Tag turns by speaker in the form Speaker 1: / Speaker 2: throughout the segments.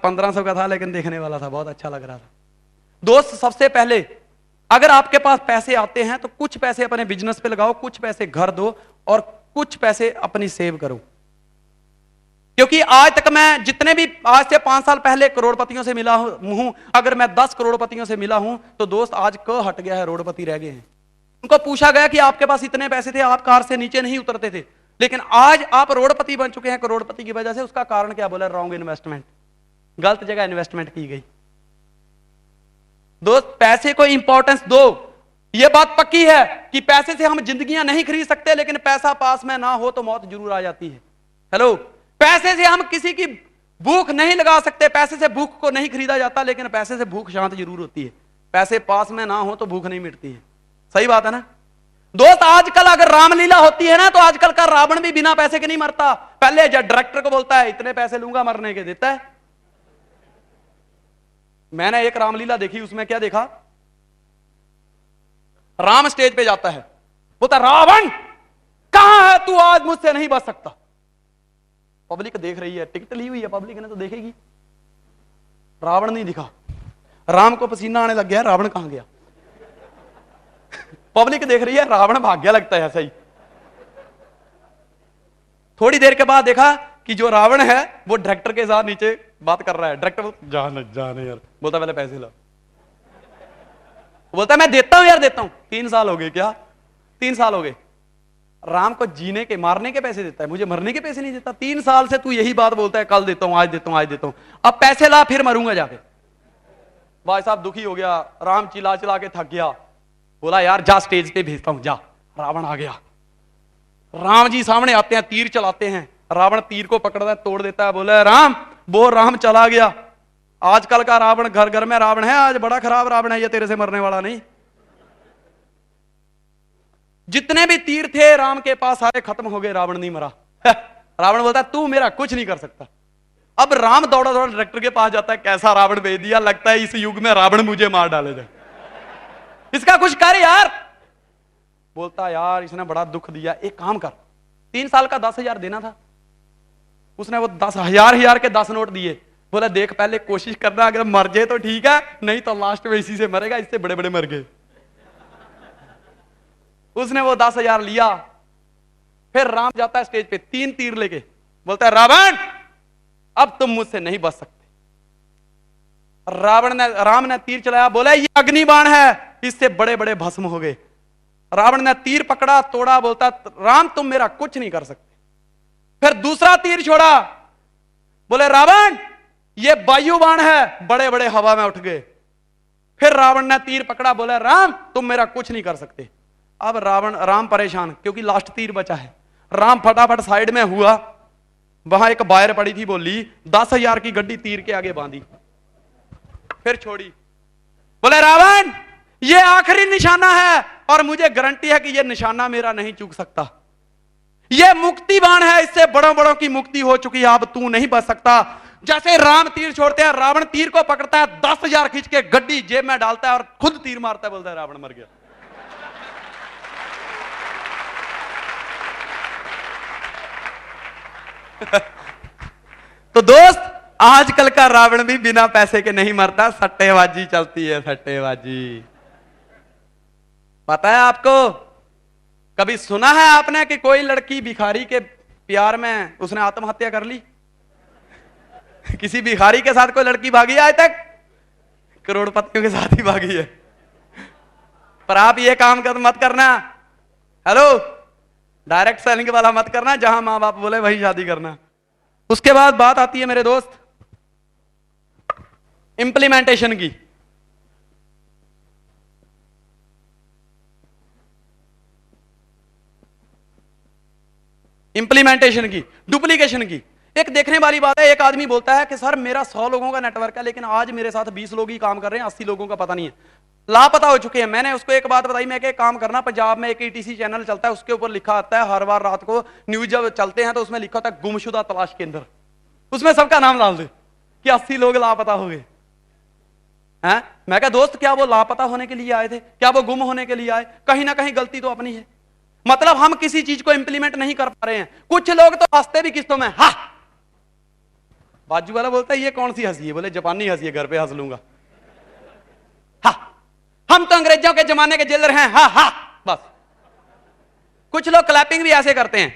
Speaker 1: 1500 का था, लेकिन देखने वाला था, बहुत अच्छा लग रहा था। दोस्त, सबसे पहले अगर आपके पास पैसे आते हैं तो कुछ पैसे अपने बिजनेस पे लगाओ, कुछ पैसे घर दो और कुछ पैसे अपनी सेव करो। क्योंकि आज तक मैं जितने भी आज से 5 साल पहले करोड़पतियों से मिला हूं, अगर मैं 10 करोड़पतियों से मिला हूं तो दोस्त आज क हट गया है, रोडपति रह गए हैं। उनको पूछा गया कि आपके पास इतने पैसे थे, आप कार से नीचे नहीं उतरते थे, लेकिन आज आप रोडपति बन चुके हैं करोड़पति की वजह से। उसका कारण क्या बोला? रॉन्ग इन्वेस्टमेंट, गलत जगह इन्वेस्टमेंट की गई। दोस्त, पैसे को इंपॉर्टेंस दो। यह बात पक्की है कि पैसे से हम जिंदगियां नहीं खरीद सकते, लेकिन पैसा पास में ना हो तो मौत जरूर आ जाती है। हेलो, पैसे से हम किसी की भूख नहीं लगा सकते, पैसे से भूख को नहीं खरीदा जाता, लेकिन पैसे से भूख शांत जरूर होती है। पैसे पास में ना हो तो भूख नहीं मिटती है। सही बात है ना दोस्त? आजकल अगर रामलीला होती है ना तो आजकल का रावण भी बिना पैसे के नहीं मरता। पहले जब डायरेक्टर को बोलता है इतने पैसे लूंगा, मरने के देता है। मैंने एक रामलीला देखी, उसमें क्या देखा? राम स्टेज पे जाता है, बोलता रावण कहां है तू, आज मुझसे नहीं बच सकता। पब्लिक देख रही है, टिकट ली हुई है, पब्लिक ने तो देखेगी। रावण नहीं दिखा, राम को पसीना आने लग गया, रावण कहां गया? पब्लिक देख रही है, रावण भाग गया लगता है ऐसा ही। थोड़ी देर के बाद देखा कि जो रावण है वो डायरेक्टर के साथ नीचे बात कर रहा है। डायरेक्टर जाने यार, बोलता पहले पैसे ला। बोलता मैं देता हूं यार, देता हूं। 3 साल हो गए। क्या 3 साल हो गए? राम को जीने के मारने के पैसे देता है, मुझे मरने के पैसे नहीं देता। 3 साल से तू यही बात बोलता है, कल देता हूं, आज देता हूं, आज देता हूं, अब पैसे ला फिर मरूंगा जाके। भाई साहब दुखी हो गया, राम चिल्ला चिल्ला के थक गया, बोला यार जा स्टेज पे भेजता हूं, जा। रावण आ गया, राम जी सामने आते हैं, तीर चलाते हैं। रावण तीर को पकड़ता है, तोड़ देता है, बोला राम, वो राम चला गया। आजकल का रावण घर घर में रावण है, आज बड़ा खराब रावण है, ये तेरे से मरने वाला नहीं। जितने भी तीर थे राम के पास सारे खत्म हो गए, रावण नहीं मरा। रावण बोलता है तू मेरा कुछ नहीं कर सकता। अब राम दौड़ा दौड़ा डायरेक्टर के पास जाता है, कैसा रावण भेज दिया, लगता है इस युग में रावण मुझे मार डालेगा, इसका कुछ कर यार। बोलता यार इसने बड़ा दुख दिया, एक काम कर, 3 साल का 10,000 देना था। उसने वो 10,000 के 10 नोट दिए। बोला देख पहले कोशिश करना, अगर मर जाए तो ठीक है, नहीं तो लास्ट में इसी से मरेगा, इससे बड़े बड़े मर गए। उसने वो 10,000 लिया। फिर राम जाता है स्टेज पे 3 तीर लेके, बोलता है रावण अब तुम मुझसे नहीं बच सकते। राम ने तीर चलाया, बोला ये अग्निबाण है, इससे बड़े बड़े भस्म हो गए। रावण ने तीर पकड़ा, तोड़ा, बोलता राम तुम मेरा कुछ नहीं कर सकते। फिर दूसरा तीर छोड़ा, बोले रावण ये वायु बाण है, बड़े बड़े हवा में उठ गए। फिर रावण ने तीर पकड़ा, बोला राम तुम मेरा कुछ नहीं कर सकते। अब राम परेशान, क्योंकि लास्ट तीर बचा है। राम फटाफट साइड में हुआ, वहां एक बायर पड़ी थी, बोली 10,000 की गड्डी तीर के आगे बांधी, फिर छोड़ी। बोले रावण ये आखिरी निशाना है और मुझे गारंटी है कि यह निशाना मेरा नहीं चूक सकता। यह मुक्ति बाण है, इससे बड़ों बड़ों की मुक्ति हो चुकी है, अब तू नहीं बच सकता। जैसे राम तीर छोड़ते हैं, रावण तीर को पकड़ता है, 10,000 खींच के गड्डी जेब में डालता है और खुद तीर मारता है, बोलता है रावण मर गया। तो दोस्त आजकल का रावण भी बिना पैसे के नहीं मरता, सट्टेबाजी चलती है, सट्टेबाजी। पता है आपको, कभी सुना है आपने कि कोई लड़की भिखारी के प्यार में उसने आत्महत्या कर ली? किसी भिखारी के साथ कोई लड़की भागी है आज तक? करोड़पतियों के साथ ही भागी है। पर आप ये काम मत करना, हेलो, डायरेक्ट सेलिंग वाला मत करना, जहां मां बाप बोले वही शादी करना। उसके बाद बात आती है मेरे दोस्त इंप्लीमेंटेशन की। इंप्लीमेंटेशन की, डुप्लीकेशन की। एक देखने वाली बात है, एक आदमी बोलता है कि सर मेरा 100 लोगों का नेटवर्क है, लेकिन आज मेरे साथ 20 लोग ही काम कर रहे हैं, 80 लोगों का पता नहीं है, लापता हो चुके हैं। मैंने उसको एक बात बताई, मैं एक काम करना, पंजाब में एक ETC चैनल चलता है, उसके ऊपर लिखा आता है हर बार रात को न्यूज जब चलते हैं तो उसमें लिखा होता है गुमशुदा तलाश केंद्र। उसमें सबका नाम डाल दे कि 80 लोग लापता हो गए हैं। मैं कहा दोस्त क्या वो लापता होने के लिए आए थे, क्या वो गुम होने के लिए आए? कहीं ना कहीं गलती तो अपनी है। मतलब हम किसी चीज को इंप्लीमेंट नहीं कर पा रहे हैं। कुछ लोग तो हंसते भी किस्तों में, हा बाजू वाला बोलता है ये कौन सी हंसी है? बोले जापानी हंसी है, घर पे हंस लूंगा। हाँ, हम तो अंग्रेजों के जमाने के जेलर हैं, हाँ हाँ बस। कुछ लोग क्लैपिंग भी ऐसे करते हैं,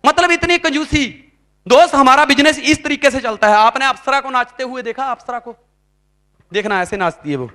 Speaker 1: मतलब इतनी कंजूसी। दोस्त, हमारा बिजनेस इस तरीके से चलता है। आपने अप्सरा को नाचते हुए देखा? अप्सरा को देखना, ऐसे नाचती है वो।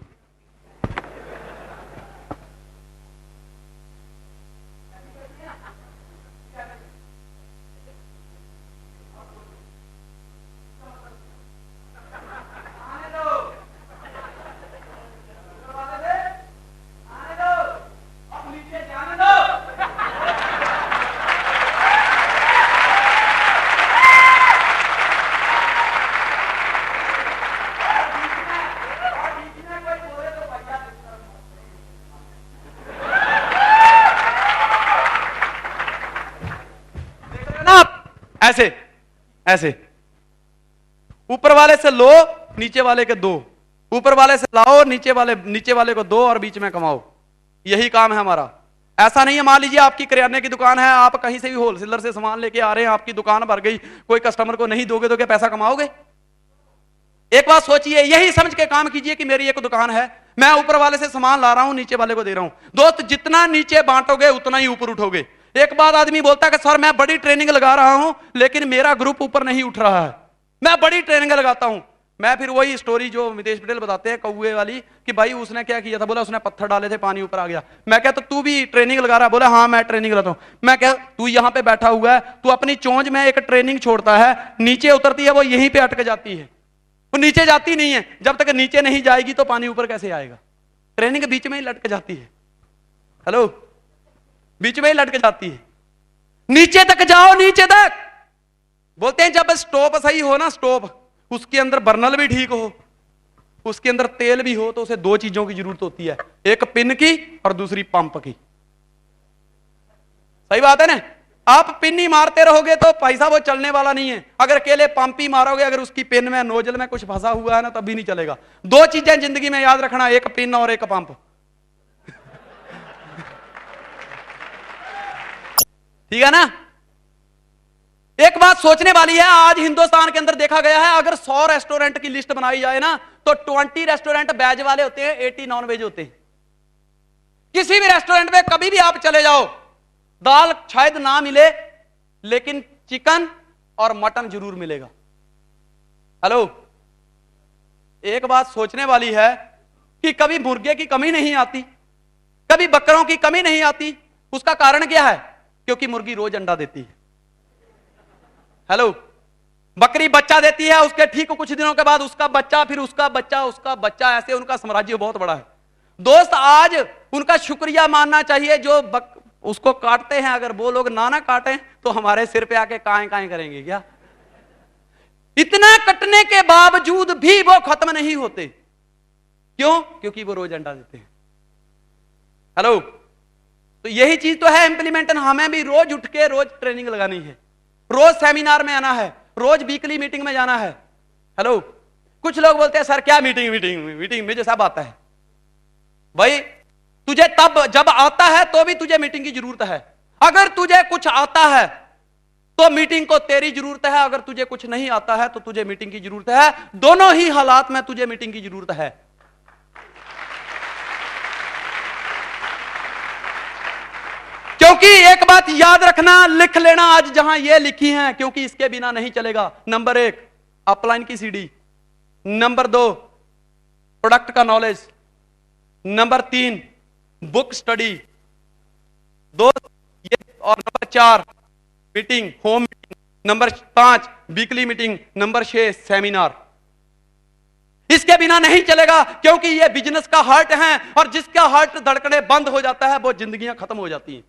Speaker 1: ऐसे ऐसे, ऊपर वाले से लो, नीचे वाले के दो, ऊपर वाले से लाओ, नीचे वाले को दो और बीच में कमाओ। यही काम है हमारा। ऐसा नहीं है, मान लीजिए आपकी किराने की दुकान है, आप कहीं से भी होलसेलर से सामान लेके आ रहे हैं, आपकी दुकान भर गई, कोई कस्टमर को नहीं दोगे तो क्या पैसा कमाओगे? एक बात सोचिए, यही समझ के काम कीजिए कि मेरी एक दुकान है, मैं ऊपर वाले से सामान ला रहा हूं, नीचे वाले को दे रहा हूं। दोस्त, जितना नीचे बांटोगे उतना ही ऊपर उठोगे। एक बार आदमी बोलता है कि सर मैं बड़ी ट्रेनिंग लगा रहा हूं लेकिन मेरा ग्रुप ऊपर नहीं उठ रहा है। मैं बड़ी ट्रेनिंग लगाता हूं। मैं फिर वही स्टोरी जो मितेश पटेल बताते हैं कौए वाली, कि भाई उसने क्या किया था, बोला उसने पत्थर डाले थे, पानी ऊपर आ गया। मैं कहता तू भी ट्रेनिंग लगा रहा है? बोला हाँ मैं ट्रेनिंग लगाता हूं। मैं कह तू यहां पे बैठा हुआ है, तू अपनी चोंच में एक ट्रेनिंग छोड़ता है, नीचे उतरती है वो यहीं पे अटक जाती है, वो नीचे जाती नहीं है। जब तक नीचे नहीं जाएगी तो पानी ऊपर कैसे आएगा? ट्रेनिंग बीच में ही लटक जाती है। हेलो, बीच में ही लटक जाती है। नीचे तक जाओ, नीचे तक। बोलते हैं जब स्टोव सही हो ना, स्टोव, उसके अंदर बर्नल भी ठीक हो, उसके अंदर तेल भी हो, तो उसे दो चीजों की जरूरत होती है, एक पिन की और दूसरी पंप की। सही बात है ना? आप पिन ही मारते रहोगे तो पैसा वो चलने वाला नहीं है। अगर अकेले पंप ही मारोगे, अगर उसकी पिन में नोजल में कुछ फंसा हुआ है ना, तब भी नहीं चलेगा। दो चीजें जिंदगी में याद रखना, एक पिन और एक पंप। ठीक है ना? एक बात सोचने वाली है, आज हिंदुस्तान के अंदर देखा गया है, अगर 100 रेस्टोरेंट की लिस्ट बनाई जाए ना, तो 20 रेस्टोरेंट वेज वाले होते हैं, 80 नॉन वेज होते हैं। किसी भी रेस्टोरेंट में कभी भी आप चले जाओ, दाल शायद ना मिले लेकिन चिकन और मटन जरूर मिलेगा। हेलो, एक बात सोचने वाली है कि कभी मुर्गे की कमी नहीं आती, कभी बकरों की कमी नहीं आती। उसका कारण क्या है? क्योंकि मुर्गी रोज अंडा देती है। हेलो, बकरी बच्चा देती है, उसके ठीक कुछ दिनों के बाद उसका बच्चा, फिर उसका बच्चा, उसका बच्चा, ऐसे उनका साम्राज्य बहुत बड़ा है। दोस्त, आज उनका शुक्रिया मानना चाहिए जो उसको काटते हैं। अगर वो लोग ना काटें तो हमारे सिर पे आके काएं काएं करेंगे क्या? इतना कटने के बावजूद भी वो खत्म नहीं होते। क्यों? क्योंकि वो रोज अंडा देते हैं। हेलो, तो यही चीज तो है इंप्लीमेंटेशन। हमें भी रोज उठ के रोज ट्रेनिंग लगानी है, रोज सेमिनार में आना है, रोज वीकली मीटिंग में जाना है। हेलो, कुछ लोग बोलते हैं सर क्या मीटिंग मीटिंग मुझे सब आता है। भाई, तुझे तब जब आता है तो भी तुझे मीटिंग की जरूरत है। अगर तुझे कुछ आता है तो मीटिंग को तेरी जरूरत है, अगर तुझे कुछ नहीं आता है तो तुझे मीटिंग की जरूरत है। दोनों ही हालात में तुझे मीटिंग की जरूरत है। क्योंकि एक बात याद रखना, लिख लेना आज जहां ये लिखी है, क्योंकि इसके बिना नहीं चलेगा। नंबर 1 अपलाइन की सीडी, नंबर 2 प्रोडक्ट का नॉलेज, नंबर 3 बुक स्टडी, दोस्त ये, और number 4 meeting, home meeting, number 5 weekly meeting, number 6 seminar. इसके बिना नहीं चलेगा, क्योंकि ये बिजनेस का हार्ट है, और जिसका हार्ट धड़कने बंद हो जाता है वो जिंदगियां खत्म हो जाती हैं।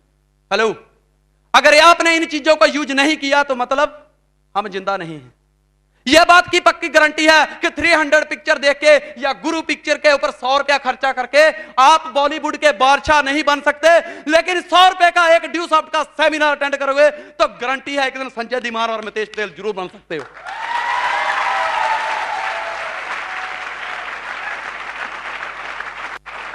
Speaker 1: हेलो, अगर आपने इन चीजों का यूज नहीं किया तो मतलब हम जिंदा नहीं हैं। यह बात की पक्की गारंटी है कि 300 पिक्चर देख के या गुरु पिक्चर के ऊपर 100 रुपया खर्चा करके आप बॉलीवुड के बादशाह नहीं बन सकते, लेकिन 100 रुपए का एक ड्यू सॉफ्ट का सेमिनार अटेंड करोगे तो गारंटी है एक दिन संजय धीमान और मितेश पटेल जरूर बन सकते हो।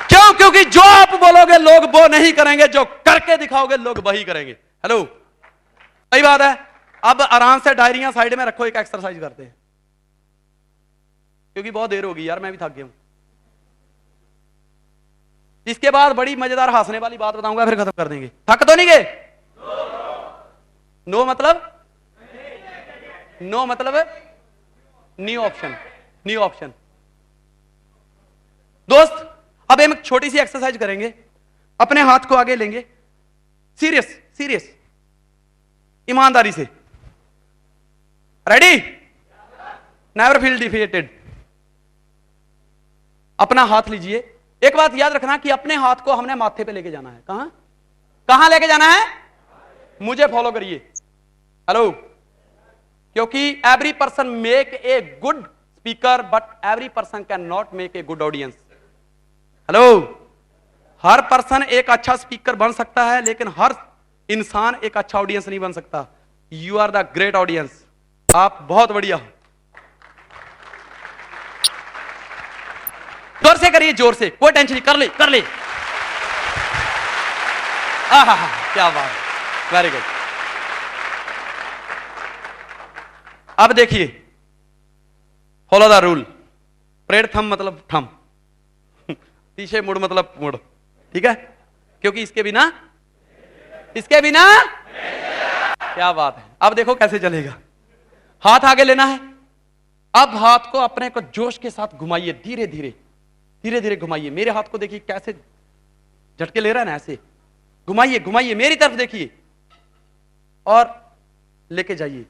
Speaker 1: क्यों? क्योंकि जो आप बोलोगे लोग वो नहीं करेंगे, जो करके दिखाओगे लोग वही करेंगे। हेलो, सही बात है। अब आराम से डायरियां साइड में रखो, एक एक्सरसाइज करते हैं, क्योंकि बहुत देर होगी यार, मैं भी थक गया हूं। इसके बाद बड़ी मजेदार हंसने वाली बात बताऊंगा, फिर खत्म कर देंगे। थक तो नहीं गए? नो मतलब नो मतलब न्यू ऑप्शन, न्यू ऑप्शन। दोस्त अब हम एक छोटी सी एक्सरसाइज करेंगे, अपने हाथ को आगे लेंगे, सीरियस सीरियस, ईमानदारी से। रेडी? Never feel defeated. अपना हाथ लीजिए। एक बात याद रखना कि अपने हाथ को हमने माथे पे लेके जाना है। कहां कहां लेके जाना है? मुझे फॉलो करिए। हेलो? क्योंकि every person make a good speaker but every person can not make a good audience. Hello? Her person एक अच्छा स्पीकर बन सकता है, लेकिन हर इंसान एक अच्छा ऑडियंस नहीं बन सकता। You are the great audience. आप बहुत बढ़िया हो। जोर से करिए, जोर से, कोई टेंशन नहीं, कर ले कर ले। क्या बात, वेरी गुड। अब देखिए, फॉलो द रूल। परेड थम मतलब थम, पीछे मुड़ मतलब मुड़, ठीक है? क्योंकि इसके बिना क्या बात है। अब देखो कैसे चलेगा। हाथ आगे लेना है। अब हाथ को अपने को जोश के साथ घुमाइए, धीरे धीरे धीरे धीरे घुमाइए। मेरे हाथ को देखिए कैसे झटके ले रहा है ना, ऐसे घुमाइए घुमाइए, मेरी तरफ देखिए और लेके जाइए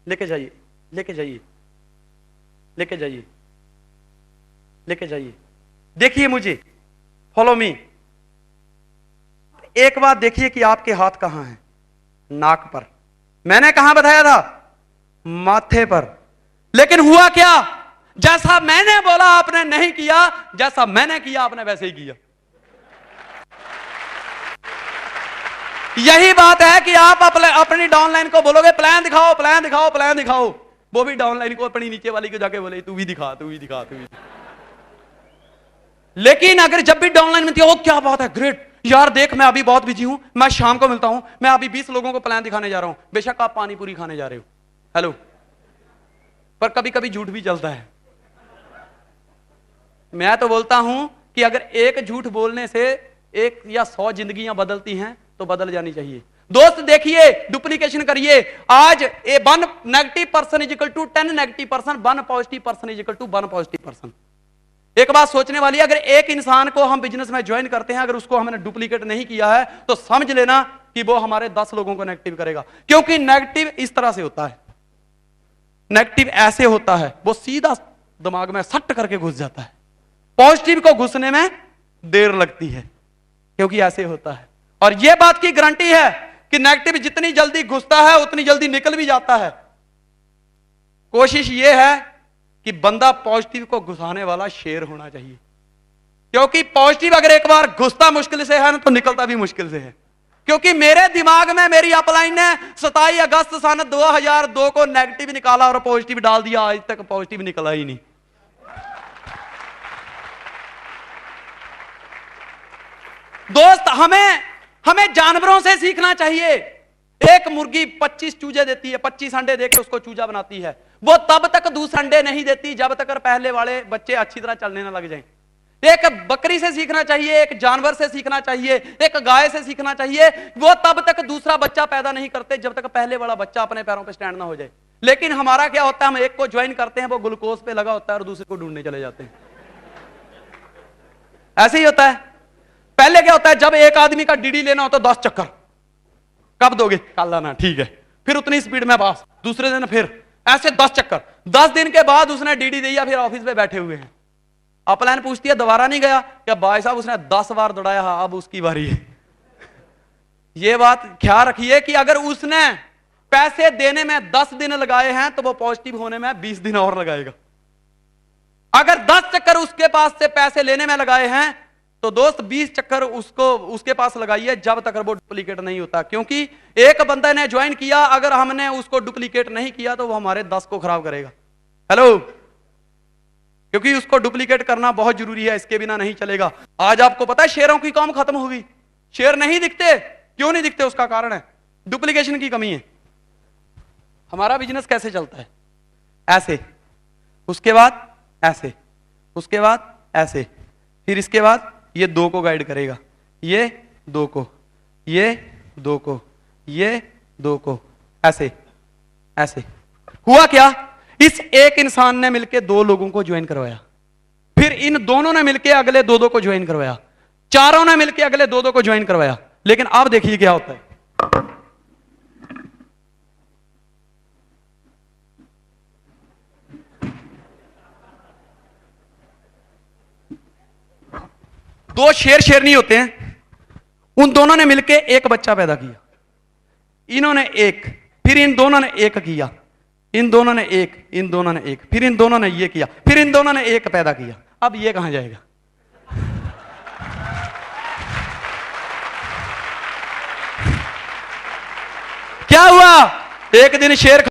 Speaker 1: लेके जाइए लेके जाइए लेके जाइए लेके जाइए। देखिए मुझे, फॉलो मी। एक बात देखिए कि आपके हाथ कहां हैं? नाक पर। मैंने कहां बताया था? माथे पर। लेकिन हुआ क्या? जैसा मैंने बोला आपने नहीं किया, जैसा मैंने किया आपने वैसे ही किया। यही बात है कि आप अपनी डाउनलाइन को बोलोगे प्लान दिखाओ प्लान दिखाओ प्लान दिखाओ, वो भी डाउनलाइन को अपनी नीचे वाली को जाके बोले तू भी दिखा तू भी दिखा तू भी दिखा। लेकिन अगर जब भी डाउनलाइन मिलती है, ओ क्या बात है, ग्रेट यार, देख मैं अभी बहुत बिजी हूं, मैं शाम को मिलता हूं, मैं अभी 20 लोगों को प्लान दिखाने जा रहा हूं। बेशक आप पानी पूरी खाने जा रहे हो, हेलो, पर कभी कभी झूठ भी चलता है। मैं तो बोलता हूं कि अगर एक झूठ बोलने से 1 या 100 जिंदगियां बदलती हैं तो बदल जानी चाहिए। दोस्त देखिए, डुप्लीकेशन करिए। आज a 1 negative person is equal to 10 negative person, 1 positive person is equal to 1 positive person. एक बात सोचने वाली है, अगर एक इंसान को हम बिजनेस में ज्वाइन करते हैं, अगर उसको हमने डुप्लीकेट नहीं किया है तो समझ लेना कि वो हमारे 10 लोगों को नेगेटिव करेगा। क्योंकि नेगेटिव इस तरह से होता है, नेगेटिव ऐसे होता है, वो सीधा दिमाग में सट करके घुस जाता है। पॉजिटिव को घुसने में देर लगती है, क्योंकि ऐसे होता है। और यह बात की गारंटी है कि नेगेटिव जितनी जल्दी घुसता है उतनी जल्दी निकल भी जाता है। कोशिश यह है कि बंदा पॉजिटिव को घुसाने वाला शेर होना चाहिए, क्योंकि पॉजिटिव अगर एक बार घुसता मुश्किल से है ना, तो निकलता भी मुश्किल से है। क्योंकि मेरे दिमाग में मेरी अपलाइन ने 27 अगस्त सन 2002 को नेगेटिव निकाला और पॉजिटिव डाल दिया, आज तक पॉजिटिव निकला ही नहीं। दोस्त हमें जानवरों से सीखना चाहिए। एक मुर्गी 25 चूजे देती है, 25 अंडे देकर उसको चूजा बनाती है। वो तब तक दूसरे अंडे नहीं देती जब तक पहले वाले बच्चे अच्छी तरह चलने ना लग जाएं। एक बकरी से सीखना चाहिए, एक जानवर से सीखना चाहिए, एक गाय से सीखना चाहिए। वो तब तक दूसरा बच्चा पैदा नहीं करते जब तक पहले वाला बच्चा अपने पैरों पर स्टैंड ना हो जाए। लेकिन हमारा क्या होता है, हम एक को ज्वाइन करते हैं, वो ग्लूकोज पे लगा होता है और दूसरे को ढूंढने चले जाते हैं। ऐसे ही होता है। पहले क्या होता है, जब एक आदमी का डीडी लेना हो तो 10 चक्कर, कब दोगे, कल आना, ठीक है, फिर उतनी स्पीड में पास, दूसरे दिन फिर ऐसे 10 चक्कर। 10 दिन के बाद उसने डीडी दिया, फिर ऑफिस में बैठे हुए हैं। अपलाइन पूछती है दोबारा नहीं गया क्या? भाई साहब उसने 10 बार दौड़ाया, अब उसकी बारी है। यह बात ख्याल रखिए कि अगर उसने पैसे देने में 10 दिन लगाए हैं तो वो पॉजिटिव होने में 20 दिन और लगाएगा। अगर 10 चक्कर उसके पास से पैसे लेने में लगाए हैं तो दोस्त 20 चक्कर उसके पास लगाइए जब तक वो डुप्लीकेट नहीं होता। क्योंकि एक बंदा ने ज्वाइन किया, अगर हमने उसको डुप्लीकेट नहीं किया तो वो हमारे 10 को खराब करेगा। हेलो, क्योंकि उसको डुप्लीकेट करना बहुत जरूरी है, इसके बिना नहीं चलेगा। आज आपको पता है शेरों की कौम खत्म होगी, शेर नहीं दिखते। क्यों नहीं दिखते? उसका कारण है, डुप्लीकेशन की कमी है। हमारा बिजनेस कैसे चलता है? ऐसे, उसके बाद ऐसे, उसके बाद ऐसे, फिर इसके बाद ये दो को गाइड करेगा, ये दो को, ये दो को, ये दो को, ऐसे ऐसे। हुआ क्या? इस एक इंसान ने मिलकर दो लोगों को ज्वाइन करवाया, फिर इन दोनों ने मिलकर अगले दो दो को ज्वाइन करवाया, चारों ने मिलकर अगले दो दो को ज्वाइन करवाया। लेकिन अब देखिए क्या होता है। दो शेर शेरनी होते हैं, उन दोनों ने मिलकर एक बच्चा पैदा किया, इन्होंने एक, फिर इन दोनों ने एक किया, इन दोनों ने एक, इन दोनों ने एक, फिर इन दोनों ने ये किया, फिर इन दोनों ने एक पैदा किया। अब ये कहां जाएगा? क्या हुआ? एक दिन शेर